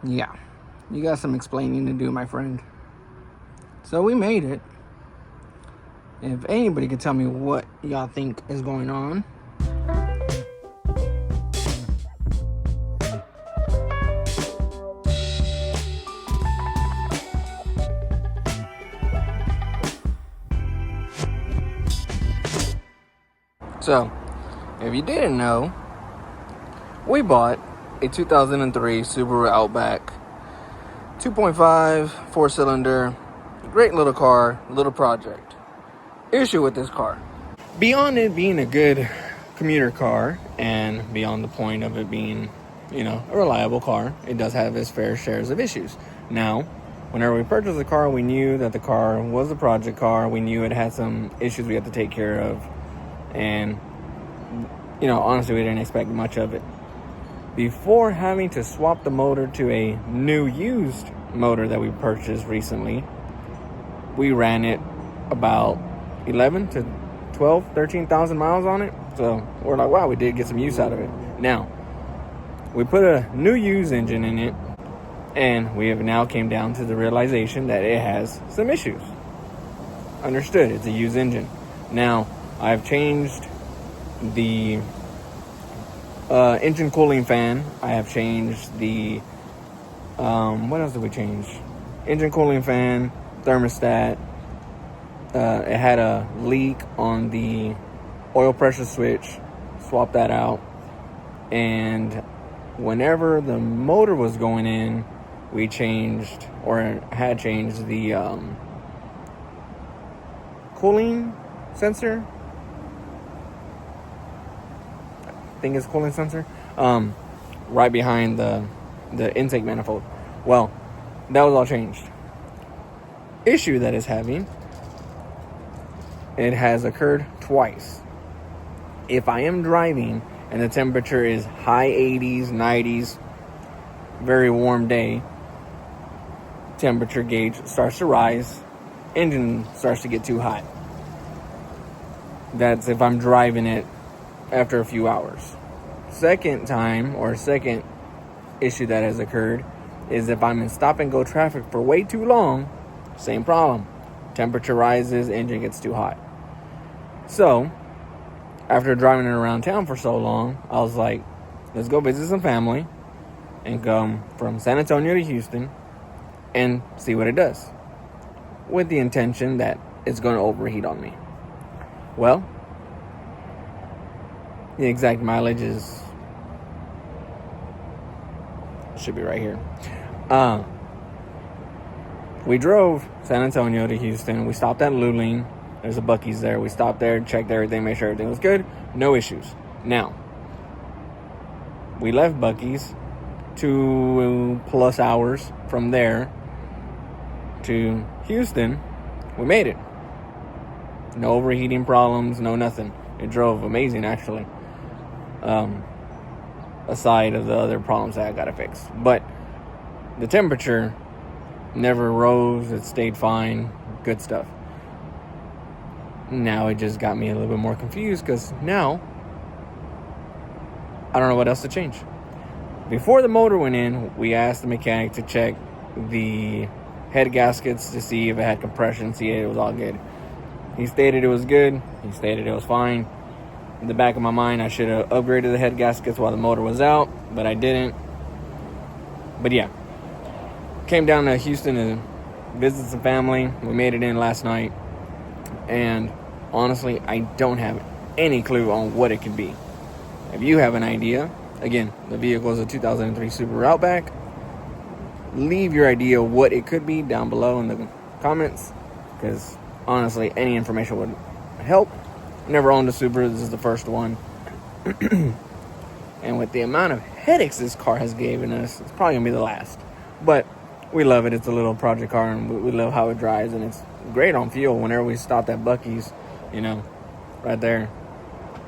Yeah, you got some explaining to do, my friend. So we made it. If anybody could tell me what y'all think is going on. So, if you didn't know, we bought a 2003 Subaru Outback 2.5 4-cylinder, great little car, little project. Issue with this car. Beyond it being a good commuter car and beyond the point of it being, a reliable car, it does have its fair shares of issues. Now, whenever we purchased the car, we knew that the car was a project car. We knew it had some issues we had to take care of. And, honestly, we didn't expect much of it. Before having to swap the motor to a new used motor that we purchased recently, we ran it about 11 to 12, 13,000 miles on it. So we're like, wow, we did get some use out of it. Now, we put a new used engine in it, and we have now came down to the realization that it has some issues. Understood, it's a used engine. Now, I've changed the engine cooling fan. I have changed the, what else did we change? Engine cooling fan, thermostat. It had a leak on the oil pressure switch. Swapped that out. And whenever the motor was going in, we changed, or had changed the cooling sensor. I think it's cooling sensor. Right behind the intake manifold. Well, that was all changed. Issue that is having, it has occurred twice. If I am driving and the temperature is high 80s, 90s, very warm day, temperature gauge starts to rise, engine starts to get too hot. That's if I'm driving it after a few hours. Second issue that has occurred is if I'm in stop and go traffic for way too long, same problem. Temperature rises, engine gets too hot. So, after driving it around town for so long, I was like, let's go visit some family and come from San Antonio to Houston and see what it does, with the intention that it's going to overheat on me. Well, the exact mileage should be right here. We drove San Antonio to Houston. We stopped at Luling. There's a Buc-ee's there. We stopped there, checked everything, made sure everything was good. No issues. Now, we left Buc-ee's 2+ hours from there to Houston. We made it. No overheating problems, no nothing. It drove amazing, actually. Aside of the other problems that I gotta fix. But the temperature never rose. It stayed fine. Good stuff. Now it just got me a little bit more confused because now I don't know what else to change. Before the motor went in, we asked the mechanic to check the head gaskets to see if it had compression, see it was all good. He stated it was good. He stated it was fine. In the back of my mind, I should have upgraded the head gaskets while the motor was out, but I didn't. But yeah, came down to Houston to visit some family. We made it in last night, and honestly, I don't have any clue on what it could be. If you have an idea, again, the vehicle is a 2003 Subaru Outback. Leave your idea what it could be down below in the comments, because honestly, any information would help. Never owned a Subaru. This is the first one. And with the amount of headaches this car has given us, it's probably going to be the last. But we love it. It's a little project car, and we love how it drives, and it's great on fuel. Whenever we stopped at Buc-ee's, right there,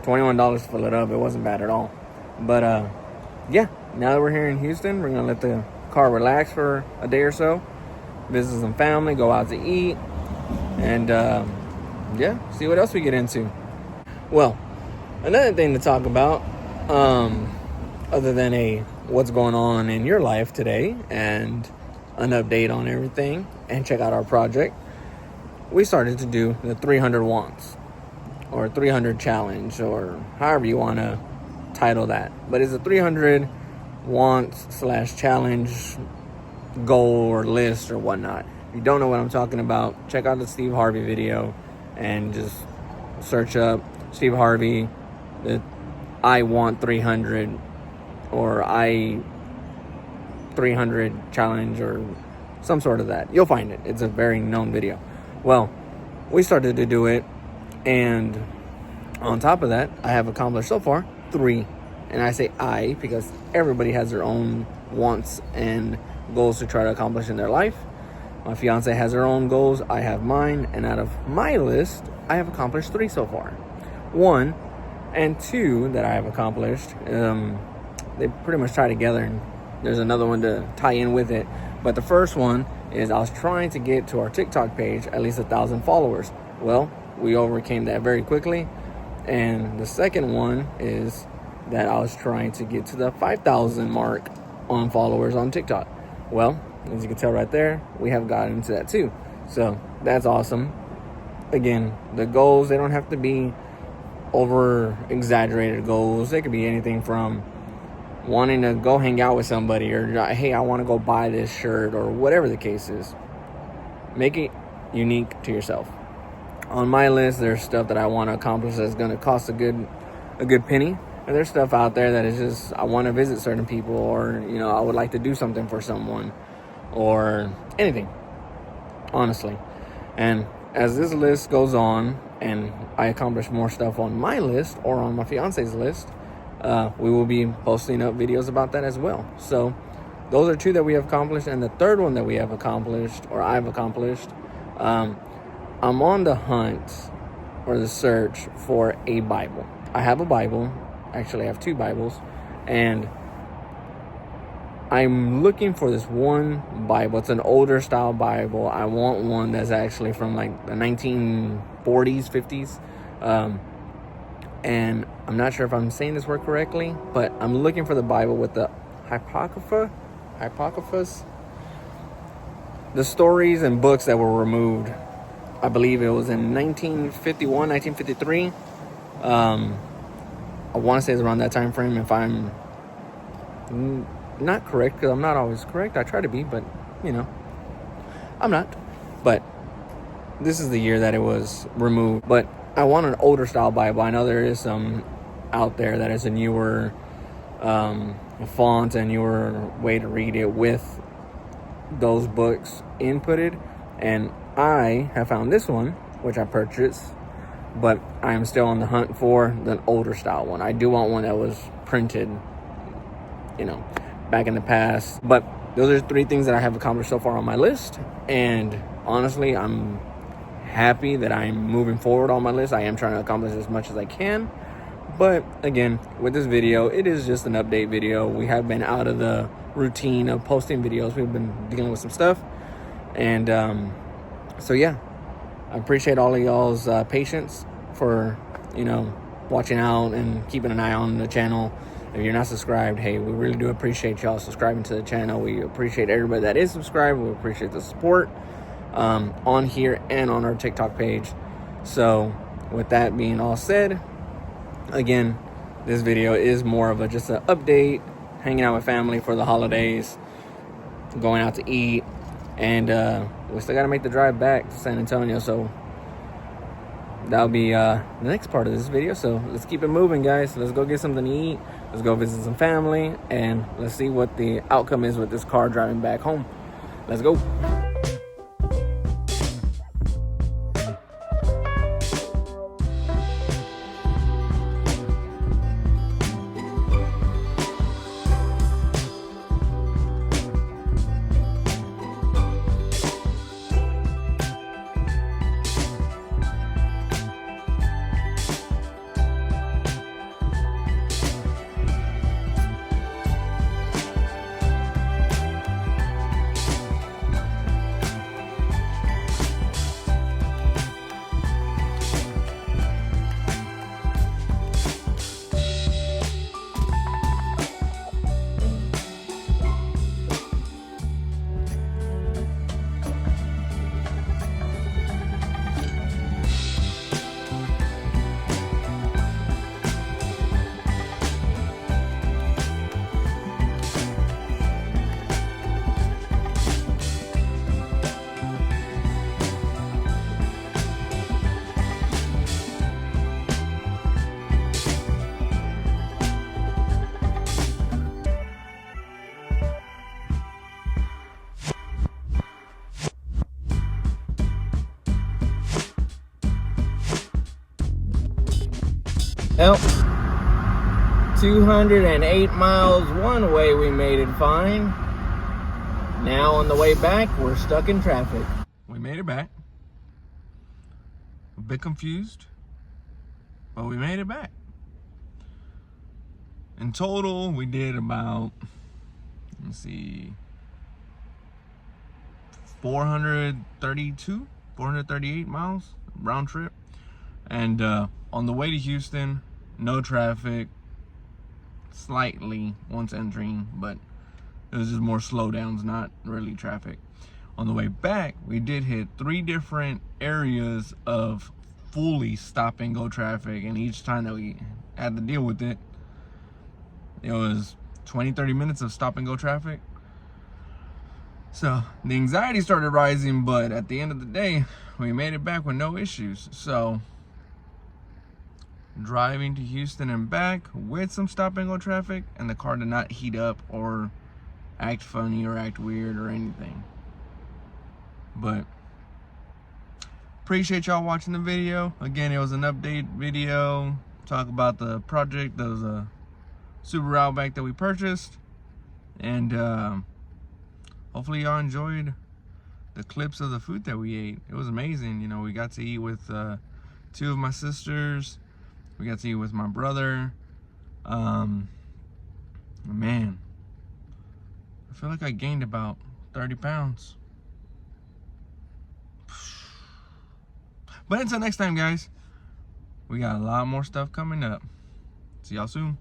$21 to fill it up. It wasn't bad at all. But, yeah, now that we're here in Houston, we're going to let the car relax for a day or so, visit some family, go out to eat, and, see what else we get into. Well, another thing to talk about, other than a what's going on in your life today and an update on everything and check out our project, we started to do the 300 wants or 300 challenge, or however you want to title that. But it's a 300 wants / challenge goal or list or whatnot. If you don't know what I'm talking about, check out the Steve Harvey video and just search up Steve Harvey, the I want 300 or I 300 challenge or some sort of that. You'll find it. It's a very known video. Well, we started to do it, and on top of that, I have accomplished so far 3. And I say I because everybody has their own wants and goals to try to accomplish in their life. My fiance has her own goals, I have mine, and out of my list, I have accomplished 3 so far. 1 and 2 that I have accomplished, they pretty much tie together, and there's another one to tie in with it. But the first one is I was trying to get to our TikTok page at least 1,000 followers. Well, we overcame that very quickly. And the second one is that I was trying to get to the 5,000 mark on followers on TikTok. Well, as you can tell right there, we have gotten to that too. So that's awesome. Again, the goals, they don't have to be over exaggerated goals. They could be anything from wanting to go hang out with somebody, or hey, I want to go buy this shirt, or whatever the case is. Make it unique to yourself. On my list, there's stuff that I want to accomplish that's going to cost a good penny. And there's stuff out there that is just, I want to visit certain people, or I would like to do something for someone, or anything, honestly. And as this list goes on and I accomplish more stuff on my list or on my fiance's list, we will be posting up videos about that as well. So those are 2 that we have accomplished. And the third one that we have accomplished, or I've accomplished, I'm on the hunt or the search for a Bible. I have a Bible. Actually, I have 2 Bibles. And I'm looking for this one Bible. It's an older style Bible. I want one that's actually from like the 1940s, 50s. And I'm not sure if I'm saying this word correctly, but I'm looking for the Bible with the Apocrypha, the stories and books that were removed. I believe it was in 1951, 1953. I want to say it's around that time frame. If I'm not correct, because I'm not always correct. I try to be, but I'm not. But this is the year that it was removed. But I want an older style Bible. I know there is some out there that is a newer font and newer way to read it with those books inputted. And I have found this one, which I purchased, but I am still on the hunt for the older style one. I do want one that was printed, back in the past. But those are 3 things that I have accomplished so far on my list. And honestly, I'm happy that I'm moving forward on my list. I am trying to accomplish as much as I can. But again, with this video, it is just an update video. We have been out of the routine of posting videos. We've been dealing with some stuff. And so yeah, I appreciate all of y'all's patience for, watching out and keeping an eye on the channel. If you're not subscribed, hey, we really do appreciate y'all subscribing to the channel. We appreciate everybody that is subscribed. We appreciate the support on here and on our TikTok page. So with that being all said, again, this video is more of just an update, hanging out with family for the holidays, going out to eat, and we still got to make the drive back to San Antonio. So that'll be the next part of this video. So let's keep it moving, guys. Let's go get something to eat. Let's go visit some family, and let's see what the outcome is with this car driving back home. Let's go. Well, 208 miles one way, we made it fine. Now on the way back, we're stuck in traffic. We made it back. A bit confused, but we made it back. In total, we did about, let's see, 438 miles round trip. And on the way to Houston, no traffic, slightly once entering, but it was just more slowdowns, not really traffic. On the way back, we did hit 3 different areas of fully stop and go traffic, and each time that we had to deal with it, it was 20-30 minutes of stop and go traffic. So the anxiety started rising, but at the end of the day, we made it back with no issues. So driving to Houston and back with some stop and go traffic, and the car did not heat up or act funny or act weird or anything. But appreciate y'all watching the video. Again, it was an update video, talk about the project. That was a Subaru Outback that we purchased, and hopefully y'all enjoyed the clips of the food that we ate. It was amazing. You know, we got to eat with 2 of my sisters. We got to eat with my brother. Man, I feel like I gained about 30 pounds. But until next time, guys, we got a lot more stuff coming up. See y'all soon.